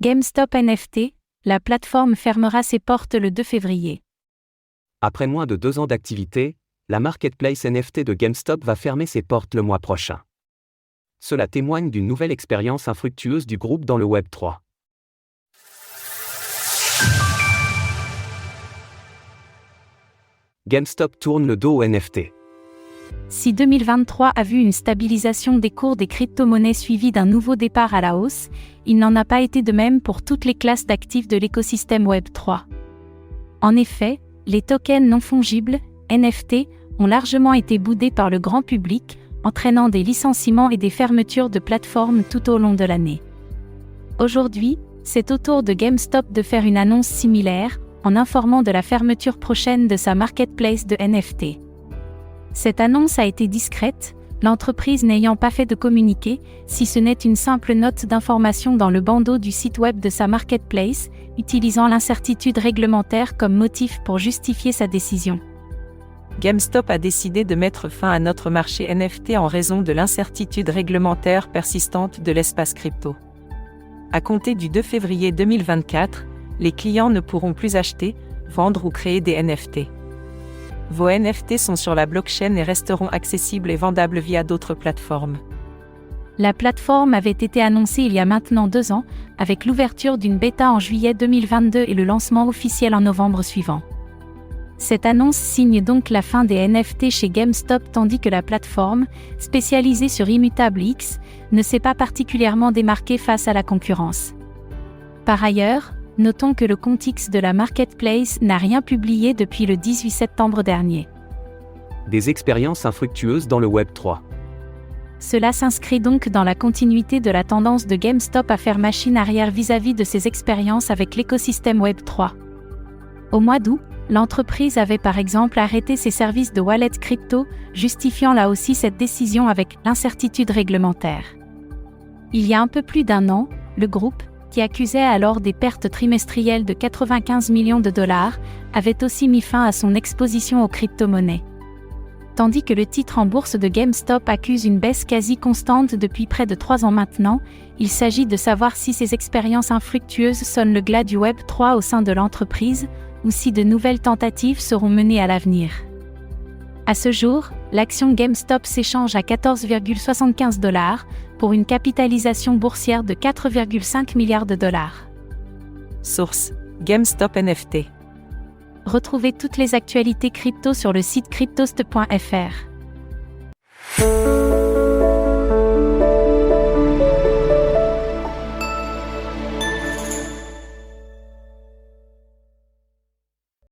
GameStop NFT, la plateforme fermera ses portes le 2 février. Après moins de 2 ans d'activité, la marketplace NFT de GameStop va fermer ses portes le mois prochain. Cela témoigne d'une nouvelle expérience infructueuse du groupe dans le Web3. GameStop tourne le dos aux NFT. Si 2023 a vu une stabilisation des cours des crypto-monnaies suivie d'un nouveau départ à la hausse, il n'en a pas été de même pour toutes les classes d'actifs de l'écosystème Web3. En effet, les tokens non fongibles, NFT, ont largement été boudés par le grand public, entraînant des licenciements et des fermetures de plateformes tout au long de l'année. Aujourd'hui, c'est au tour de GameStop de faire une annonce similaire, en informant de la fermeture prochaine de sa marketplace de NFT. Cette annonce a été discrète, l'entreprise n'ayant pas fait de communiqué, si ce n'est une simple note d'information dans le bandeau du site web de sa marketplace, utilisant l'incertitude réglementaire comme motif pour justifier sa décision. GameStop a décidé de mettre fin à notre marché NFT en raison de l'incertitude réglementaire persistante de l'espace crypto. À compter du 2 février 2024, les clients ne pourront plus acheter, vendre ou créer des NFT. Vos NFT sont sur la blockchain et resteront accessibles et vendables via d'autres plateformes. La plateforme avait été annoncée il y a maintenant 2 ans, avec l'ouverture d'une bêta en juillet 2022 et le lancement officiel en novembre suivant. Cette annonce signe donc la fin des NFT chez GameStop tandis que la plateforme, spécialisée sur Immutable X, ne s'est pas particulièrement démarquée face à la concurrence. Par ailleurs, notons que le compte X de la marketplace n'a rien publié depuis le 18 septembre dernier. Des expériences infructueuses dans le Web3. Cela s'inscrit donc dans la continuité de la tendance de GameStop à faire machine arrière vis-à-vis de ses expériences avec l'écosystème Web3. Au mois d'août, l'entreprise avait par exemple arrêté ses services de wallet crypto, justifiant là aussi cette décision avec l'incertitude réglementaire. Il y a un peu plus d'1 an, le groupe, qui accusait alors des pertes trimestrielles de 95 millions de dollars, avait aussi mis fin à son exposition aux crypto-monnaies. Tandis que le titre en bourse de GameStop accuse une baisse quasi constante depuis près de 3 ans maintenant, il s'agit de savoir si ces expériences infructueuses sonnent le glas du Web3 au sein de l'entreprise, ou si de nouvelles tentatives seront menées à l'avenir. À ce jour, l'action GameStop s'échange à 14,75 $, pour une capitalisation boursière de 4,5 milliards de dollars. Source: GameStop NFT. Retrouvez toutes les actualités crypto sur le site cryptost.fr.